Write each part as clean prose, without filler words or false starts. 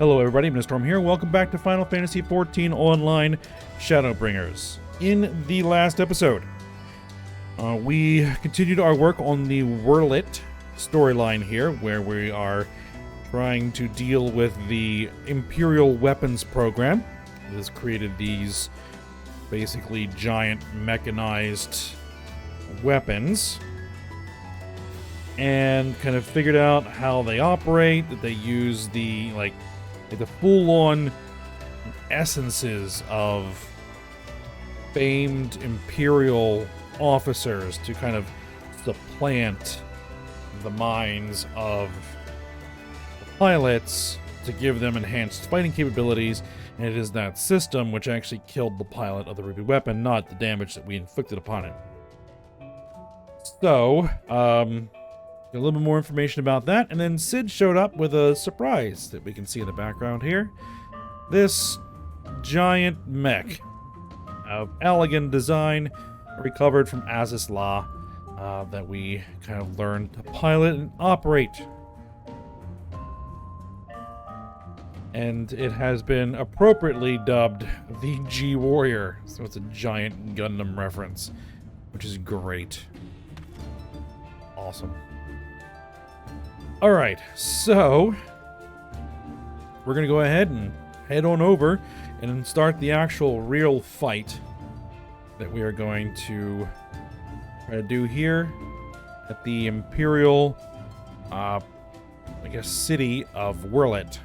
Hello everybody, Mr. Storm here. Welcome back to Final Fantasy XIV Online Shadowbringers. In the last episode, we continued our work on the Wurlit storyline here, where we are trying to deal with the Imperial Weapons Program. It has created these basically giant mechanized weapons and kind of figured out how they operate, that they use the full-on essences of famed Imperial officers to kind of supplant the minds of the pilots to give them enhanced fighting capabilities, and it is that system which actually killed the pilot of the Ruby weapon, not the damage that we inflicted upon it. So, a little bit more information about that, and then Sid showed up with a surprise that we can see in the background here. This giant mech of elegant design recovered from Aziz La that we kind of learned to pilot and operate. And it has been appropriately dubbed the G-Warrior, so it's a giant Gundam reference, which is great. Awesome. Alright, so we're going to go ahead and head on over and start the actual real fight that we are going to try to do here at the Imperial, city of Wurlit.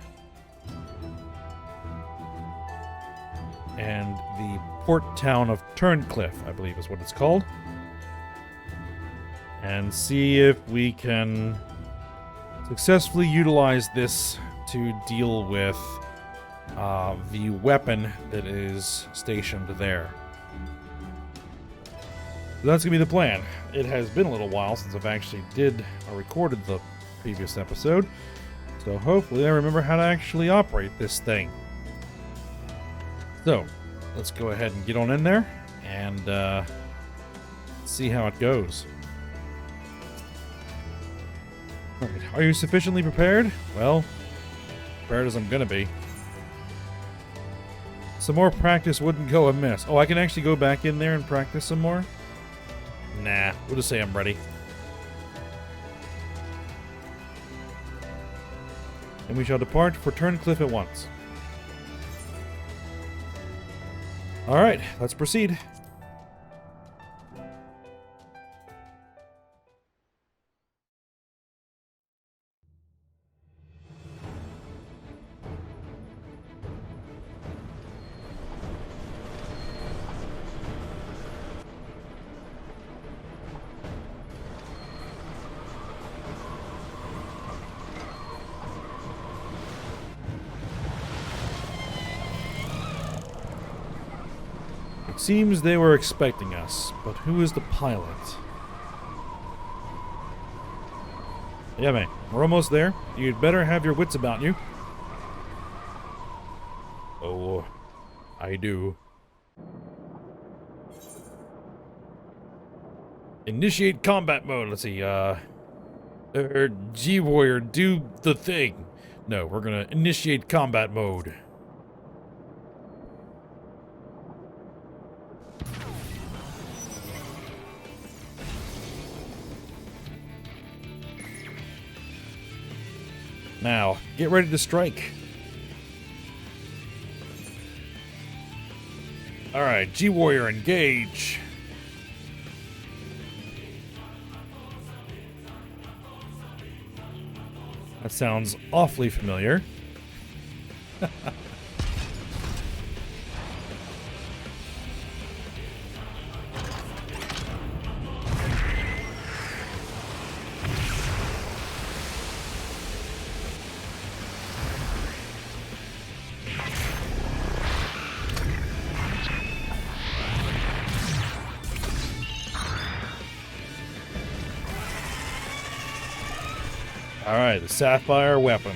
And the port town of Turncliffe, I believe is what it's called. And see if we can successfully utilize this to deal with the weapon that is stationed there. So that's going to be the plan. It has been a little while since I've actually recorded the previous episode, so hopefully I remember how to actually operate this thing. So, let's go ahead and get on in there and see how it goes. Alright, are you sufficiently prepared? Well, prepared as I'm gonna be. Some more practice wouldn't go amiss. Oh, I can actually go back in there and practice some more? Nah, we'll just say I'm ready. And we shall depart for Turncliffe at once. Alright, let's proceed. Seems they were expecting us, but who is the pilot? Yeah, man, we're almost there. You'd better have your wits about you. Oh, I do. Initiate combat mode. Let's see, G-Warrior, do the thing. No, we're gonna initiate combat mode. Now, get ready to strike. Alright, G-Warrior, engage. That sounds awfully familiar. Alright, the Sapphire weapon.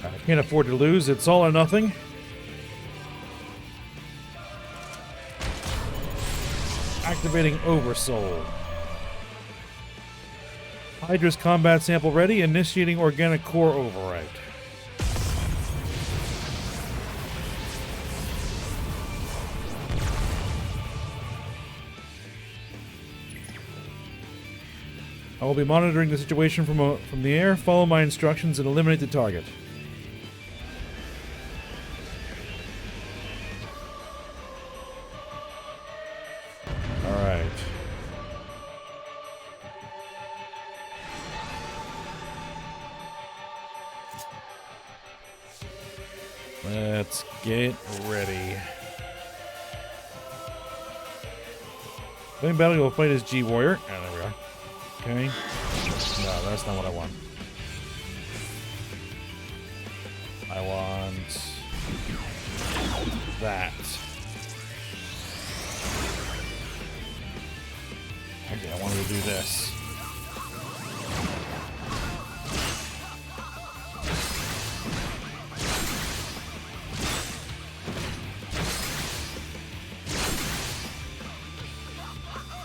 I can't afford to lose. It's all or nothing. Activating Oversoul. Hydra's combat sample ready. Initiating organic core override. I will be monitoring the situation from the air. Follow my instructions and eliminate the target. Alright. Let's get ready. Playing battle, you will fight as G-Warrior. Ah, there we are. Okay. No, that's not what I want. I want that. Okay, I wanted to do this.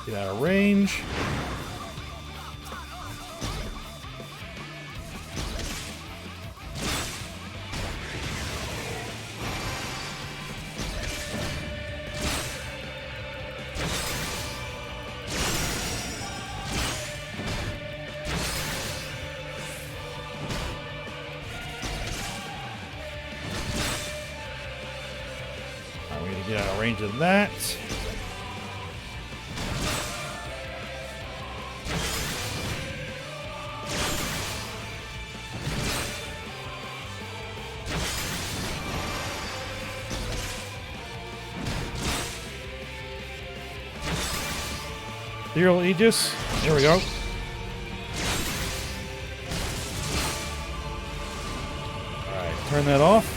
Get out of range. Get out of range of that. Ethereal Aegis. There we go. Alright, turn that off.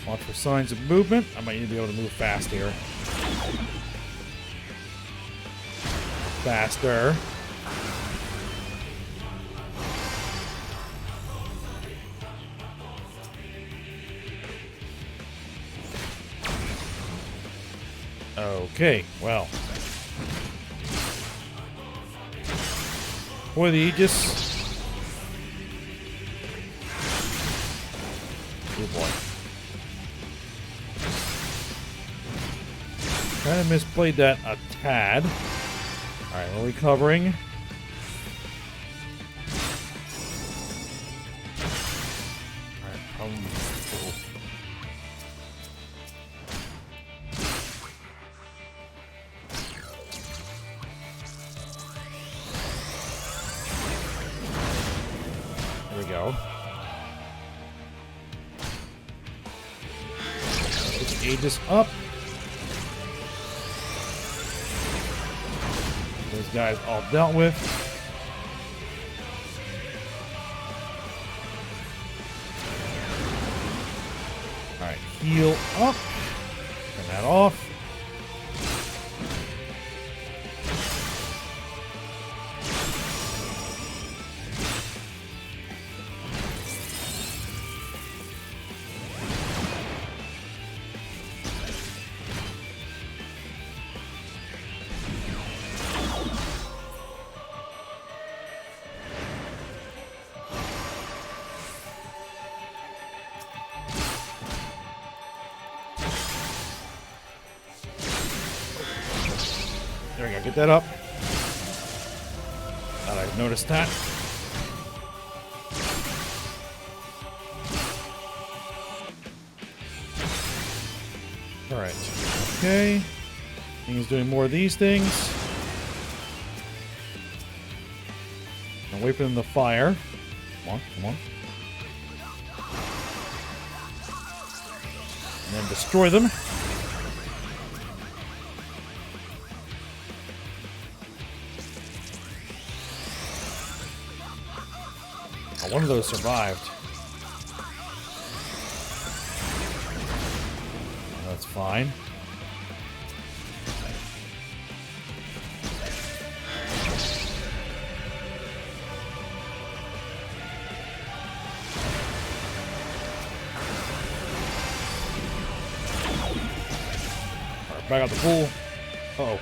Watch for signs of movement. I might need to be able to move fast here. Faster. Okay, well. For the Aegis. Oh boy. Kind of misplayed that a tad. Alright, we're recovering. Alright, there we go. Let's Aegis up. Those guys all dealt with. Alright, heal up. Turn that off. There we go, get that up. Thought I'd noticed that. Alright, okay. He's doing more of these things. And wait for them to fire. Come on, come on. And then destroy them. Oh, one of those survived. That's fine. back out the pool. Uh-oh.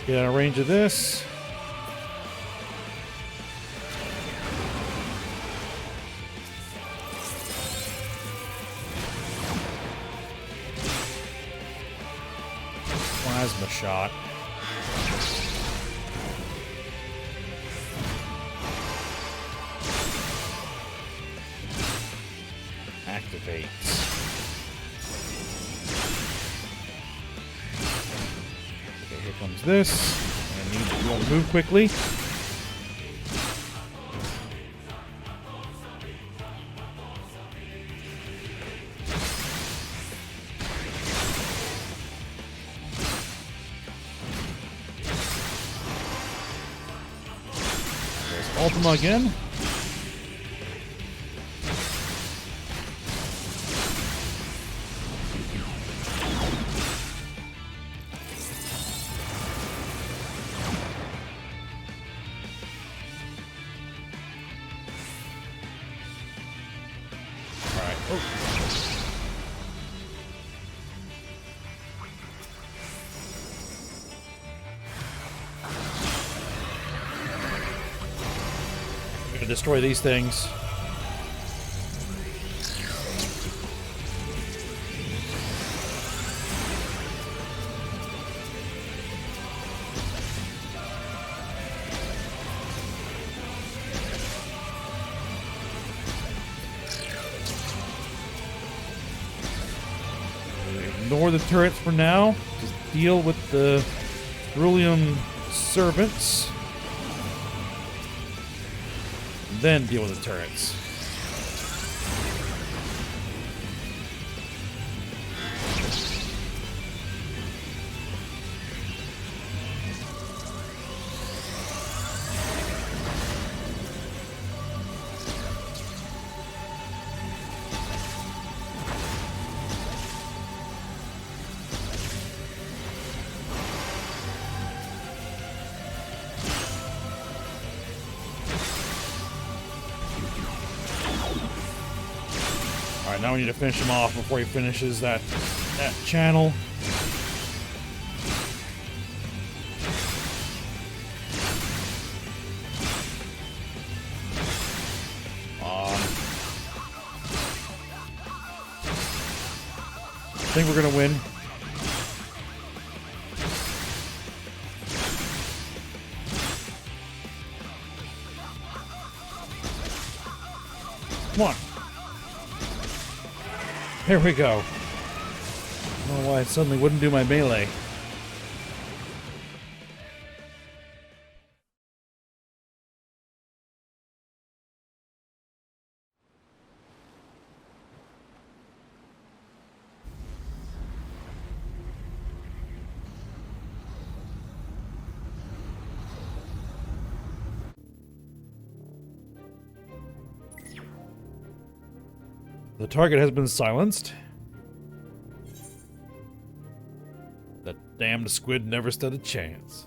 Get out of range of this. Plasma shot. Activate. Okay, here comes this. I need to be able to move quickly. There's Ultima again. Destroy these things. Ignore the turrets for now. Just deal with the Cerulean servants. Then deal with the turrets. Alright, now we need to finish him off before he finishes that channel. I think we're gonna win. Come on. There we go. I don't know why it suddenly wouldn't do my melee. The target has been silenced. That damned squid never stood a chance.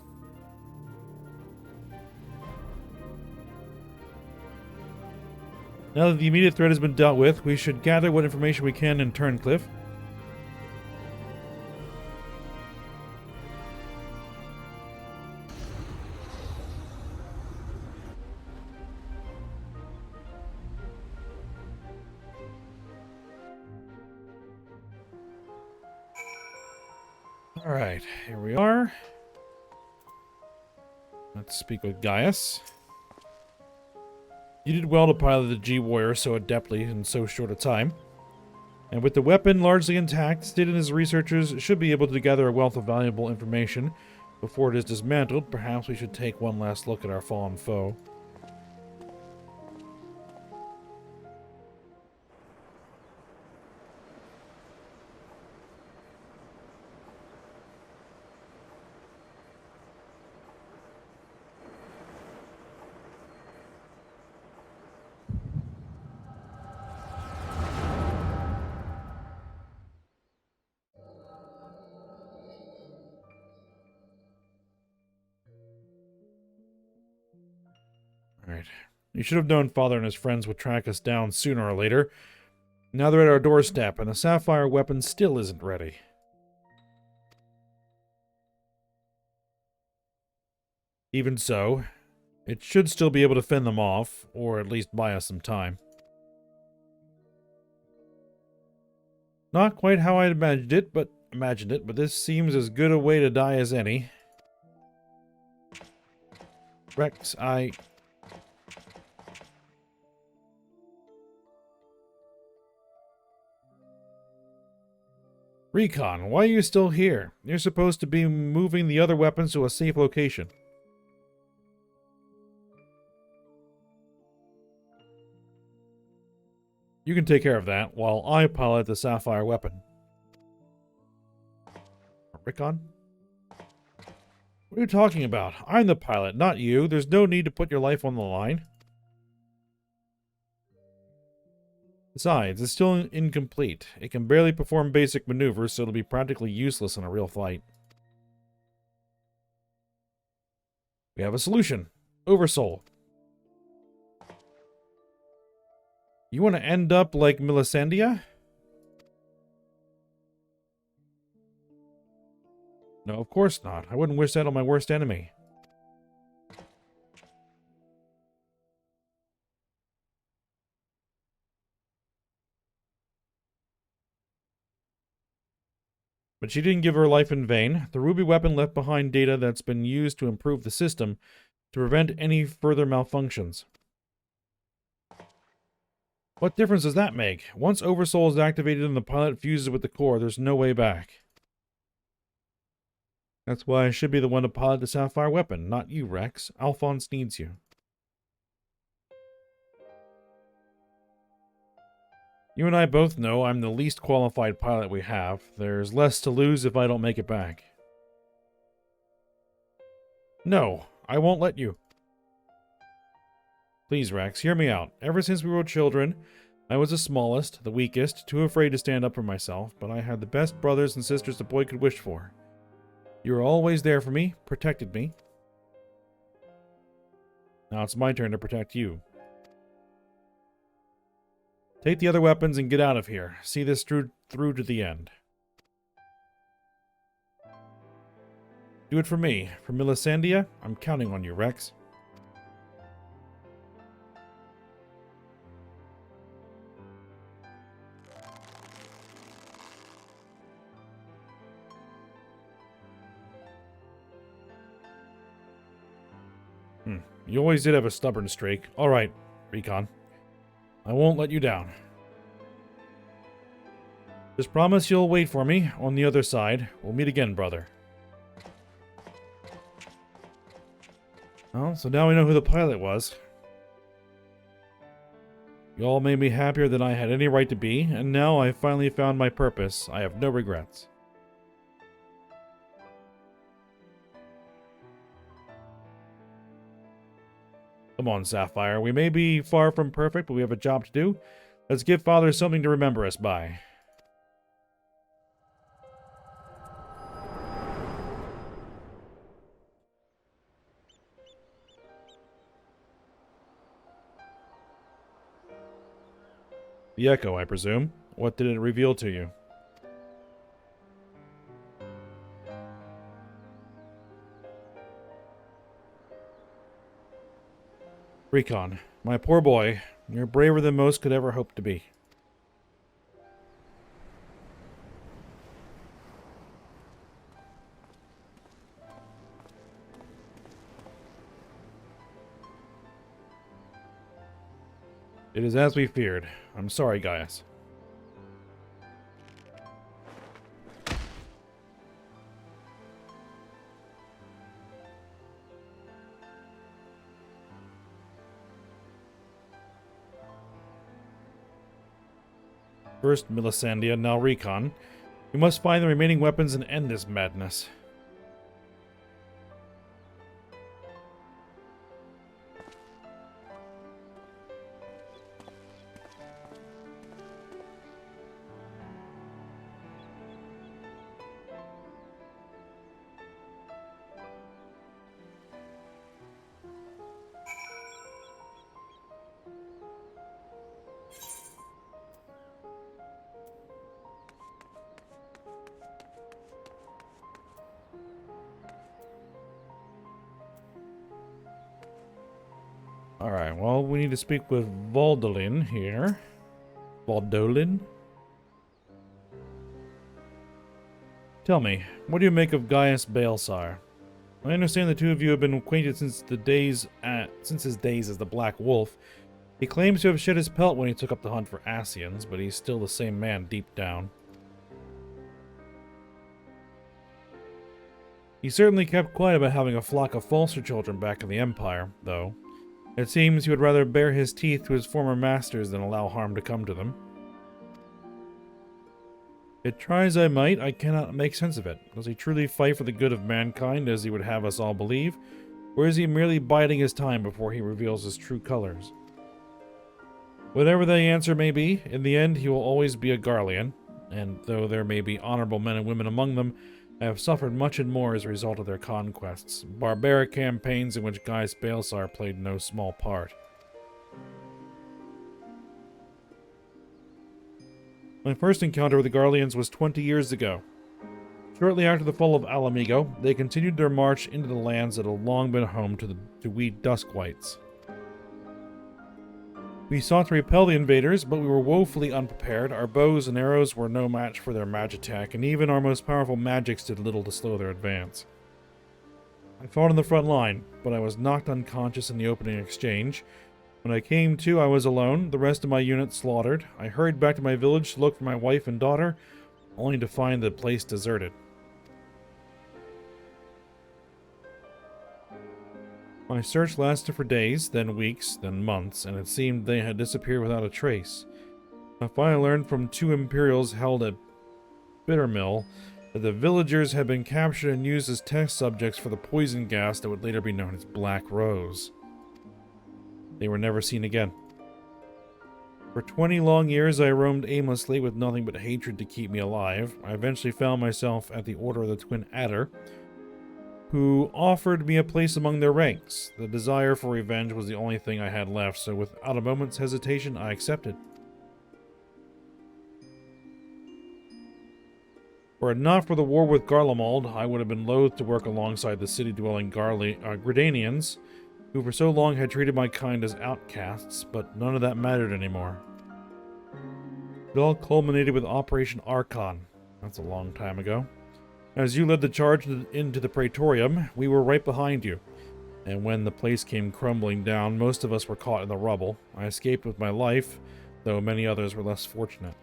Now that the immediate threat has been dealt with, we should gather what information we can in Turncliffe. Alright, here we are. Let's speak with Gaius. You did well to pilot the G-Warrior so adeptly in so short a time. And with the weapon largely intact, Stid and his researchers should be able to gather a wealth of valuable information before it is dismantled. Perhaps we should take one last look at our fallen foe. Alright. You should have known Father and his friends would track us down sooner or later. Now they're at our doorstep, and the Sapphire weapon still isn't ready. Even so, it should still be able to fend them off, or at least buy us some time. Not quite how I'd imagined it, but this seems as good a way to die as any. Rex, Recon, why are you still here? You're supposed to be moving the other weapons to a safe location. You can take care of that, while I pilot the Sapphire weapon. Rickon? What are you talking about? I'm the pilot, not you. There's no need to put your life on the line. Besides, it's still incomplete. It can barely perform basic maneuvers, so it'll be practically useless in a real fight. We have a solution. Oversoul. You want to end up like Melisandre? No, of course not. I wouldn't wish that on my worst enemy. But she didn't give her life in vain. The ruby weapon left behind data that's been used to improve the system to prevent any further malfunctions. What difference does that make? Once Oversoul is activated and the pilot fuses with the core, there's no way back. That's why I should be the one to pilot the Sapphire weapon, not you, Rex. Alphonse needs you. You and I both know I'm the least qualified pilot we have. There's less to lose if I don't make it back. No, I won't let you. Please, Rex, hear me out. Ever since we were children, I was the smallest, the weakest, too afraid to stand up for myself, but I had the best brothers and sisters a boy could wish for. You were always there for me, protected me. Now it's my turn to protect you. Take the other weapons and get out of here. See this through to the end. Do it for me. For Melisandre, I'm counting on you, Rex. You always did have a stubborn streak. Alright, Recon. I won't let you down. Just promise you'll wait for me on the other side. We'll meet again, brother. Well, so now we know who the pilot was. You all made me happier than I had any right to be, and now I've finally found my purpose. I have no regrets. Come on, Sapphire. We may be far from perfect, but we have a job to do. Let's give Father something to remember us by. The Echo, I presume. What did it reveal to you? Recon, my poor boy, you're braver than most could ever hope to be. It is as we feared. I'm sorry, Gaius. First Melisandre, now Recon. We must find the remaining weapons and end this madness. Alright, well, we need to speak with Valdolin here. Valdolin? Tell me, what do you make of Gaius Balesire? I understand the two of you have been acquainted since his days as the Black Wolf. He claims to have shed his pelt when he took up the hunt for Ascians, but he's still the same man deep down. He certainly kept quiet about having a flock of foster children back in the Empire, though. It seems he would rather bare his teeth to his former masters than allow harm to come to them. Yet try as I might, I cannot make sense of it. Does he truly fight for the good of mankind as he would have us all believe? Or is he merely biding his time before he reveals his true colors? Whatever the answer may be, in the end he will always be a Garlean, and though there may be honorable men and women among them, I have suffered much and more as a result of their conquests, barbaric campaigns in which Gaius Balesire played no small part. My first encounter with the Garleans was 20 years ago. Shortly after the fall of Alamigo, they continued their march into the lands that had long been home to we Duskwights. We sought to repel the invaders, but we were woefully unprepared. Our bows and arrows were no match for their magitek, and even our most powerful magics did little to slow their advance. I fought in the front line, but I was knocked unconscious in the opening exchange. When I came to, I was alone, the rest of my unit slaughtered. I hurried back to my village to look for my wife and daughter, only to find the place deserted. My search lasted for days, then weeks, then months, and it seemed they had disappeared without a trace. I finally learned from two Imperials held at Bittermill that the villagers had been captured and used as test subjects for the poison gas that would later be known as Black Rose. They were never seen again. For 20 long years I roamed aimlessly with nothing but hatred to keep me alive. I eventually found myself at the Order of the Twin Adder, who offered me a place among their ranks. The desire for revenge was the only thing I had left, so without a moment's hesitation I accepted. Were it not for the war with Garlemald, I would have been loath to work alongside the city-dwelling Gridanians, who for so long had treated my kind as outcasts, but none of that mattered anymore. It all culminated with Operation Archon. That's a long time ago. As you led the charge into the Praetorium, we were right behind you. And when the place came crumbling down, most of us were caught in the rubble. I escaped with my life, though many others were less fortunate.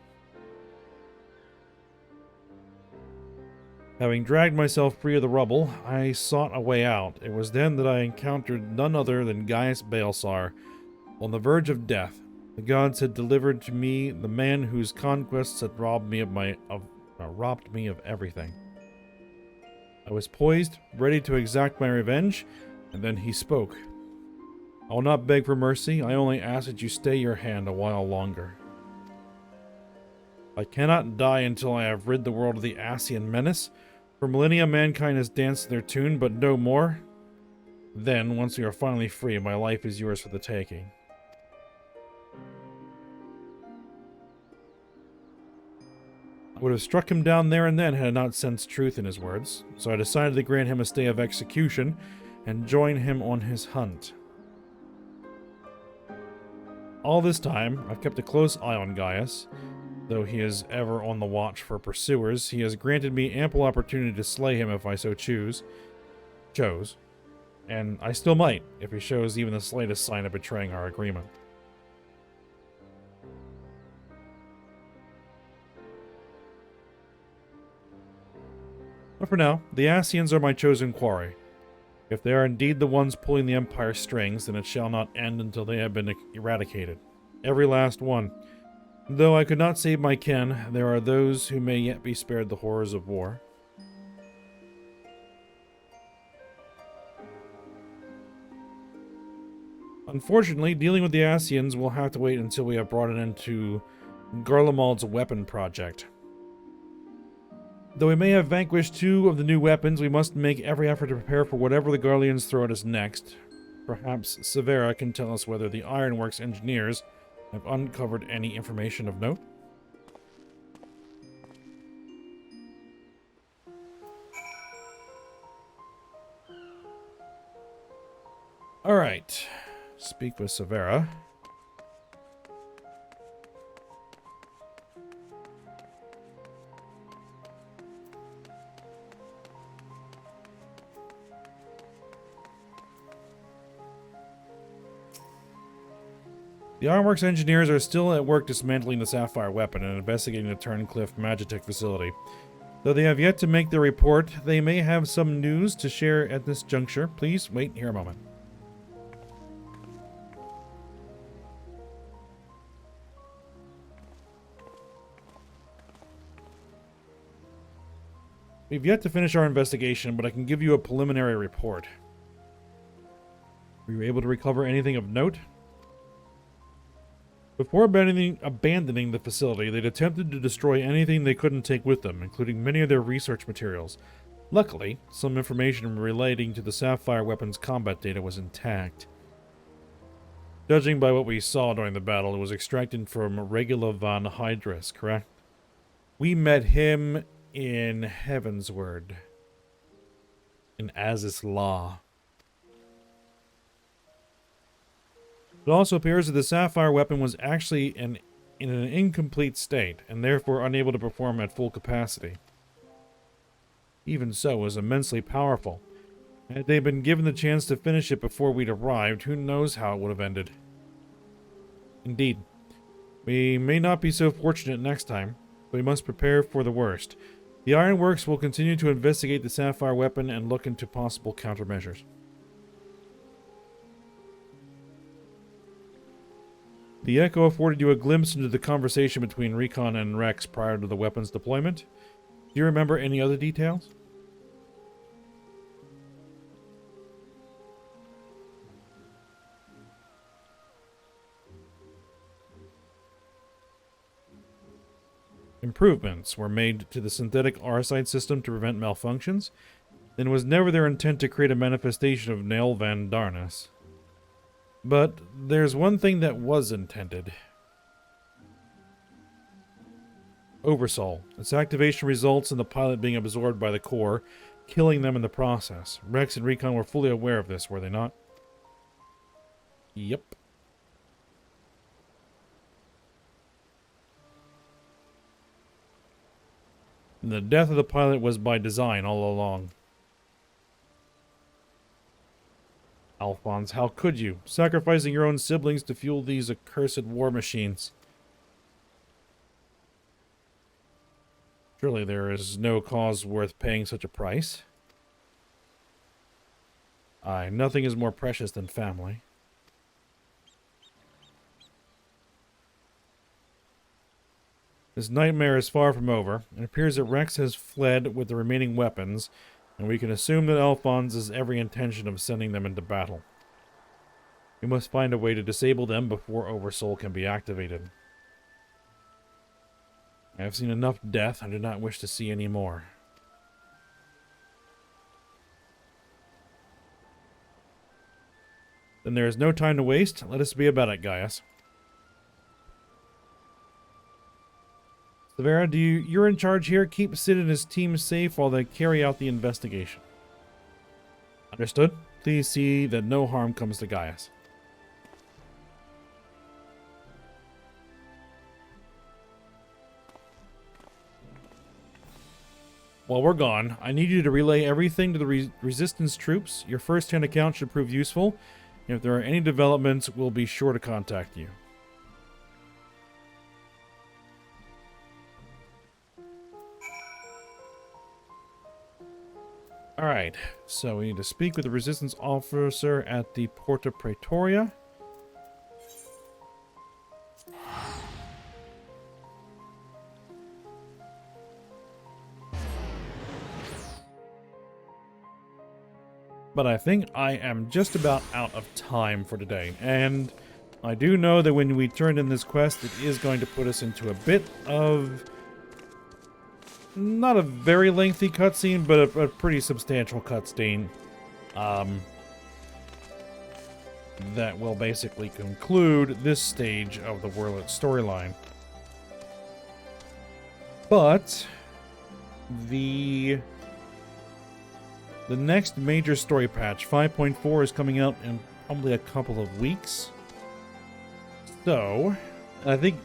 Having dragged myself free of the rubble, I sought a way out. It was then that I encountered none other than Gaius Balesire. On the verge of death, the gods had delivered to me the man whose conquests had robbed me of everything. I was poised, ready to exact my revenge, and then he spoke. I will not beg for mercy, I only ask that you stay your hand a while longer. I cannot die until I have rid the world of the Ascian menace. For millennia mankind has danced their tune, but no more. Then, once we are finally free, my life is yours for the taking. I would have struck him down there and then had I not sensed truth in his words, so I decided to grant him a stay of execution and join him on his hunt. All this time, I've kept a close eye on Gaius. Though he is ever on the watch for pursuers, he has granted me ample opportunity to slay him if I so chose. And I still might, if he shows even the slightest sign of betraying our agreement. But for now, the Ascians are my chosen quarry. If they are indeed the ones pulling the Empire's strings, then it shall not end until they have been eradicated. Every last one. Though I could not save my kin, there are those who may yet be spared the horrors of war. Unfortunately, dealing with the Ascians will have to wait until we have brought an end to Garlemald's weapon project. Though we may have vanquished 2 of the new weapons, we must make every effort to prepare for whatever the Garleans throw at us next. Perhaps Severa can tell us whether the Ironworks engineers have uncovered any information of note. Alright, speak with Severa. The Ironworks engineers are still at work dismantling the Sapphire weapon and investigating the Turncliffe Magitech facility. Though they have yet to make their report, they may have some news to share at this juncture. Please wait here a moment. We've yet to finish our investigation, but I can give you a preliminary report. Were you able to recover anything of note? Before abandoning the facility, they'd attempted to destroy anything they couldn't take with them, including many of their research materials. Luckily, some information relating to the Sapphire weapon's combat data was intact. Judging by what we saw during the battle, it was extracted from Regula von Hydrus, correct? We met him in Heavensward, in Azys Law. It also appears that the Sapphire weapon was actually in an incomplete state, and therefore unable to perform at full capacity. Even so, it was immensely powerful. Had they been given the chance to finish it before we'd arrived, who knows how it would have ended. Indeed. We may not be so fortunate next time, but we must prepare for the worst. The Ironworks will continue to investigate the Sapphire weapon and look into possible countermeasures. The Echo afforded you a glimpse into the conversation between Recon and Rex prior to the weapon's deployment. Do you remember any other details? Improvements were made to the synthetic Arsite system to prevent malfunctions, and it was never their intent to create a manifestation of Nail Van Darnus. But there's one thing that was intended. Oversoul. Its activation results in the pilot being absorbed by the core, killing them in the process. Rex and Recon were fully aware of this, were they not? Yep. And the death of the pilot was by design all along. Alphonse, how could you? Sacrificing your own siblings to fuel these accursed war machines. Surely there is no cause worth paying such a price. Aye, nothing is more precious than family. This nightmare is far from over. It appears that Rex has fled with the remaining weapons, and we can assume that Alphonse has every intention of sending them into battle. We must find a way to disable them before Oversoul can be activated. I have seen enough death. I do not wish to see any more. Then there is no time to waste. Let us be about it, Gaius. Severa, you're in charge here. Keep Sid and his team safe while they carry out the investigation. Understood? Please see that no harm comes to Gaius. While we're gone, I need you to relay everything to the Resistance troops. Your first-hand account should prove useful. If there are any developments, we'll be sure to contact you. Alright, so we need to speak with the Resistance officer at the Porta Praetoria. But I think I am just about out of time for today, and I do know that when we turn in this quest, it is going to put us into a bit of... not a very lengthy cutscene, but a pretty substantial cutscene. That will basically conclude this stage of the World storyline. But the next major story patch, 5.4, is coming out in probably a couple of weeks. So, I think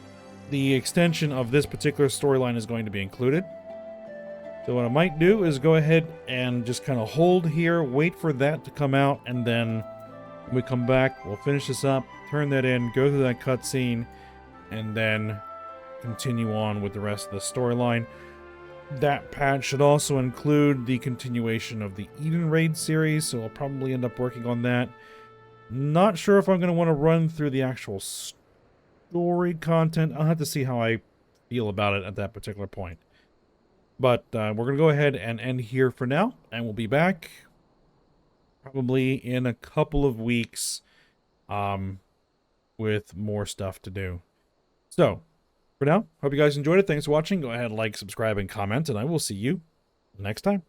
the extension of this particular storyline is going to be included. So what I might do is go ahead and just kind of hold here, wait for that to come out, and then when we come back, we'll finish this up, turn that in, go through that cutscene, and then continue on with the rest of the storyline. That patch should also include the continuation of the Eden Raid series, so I'll probably end up working on that. Not sure if I'm going to want to run through the actual story content. I'll have to see how I feel about it at that particular point. But we're going to go ahead and end here for now, and we'll be back probably in a couple of weeks with more stuff to do. So, for now, hope you guys enjoyed it. Thanks for watching. Go ahead, like, subscribe, and comment, and I will see you next time.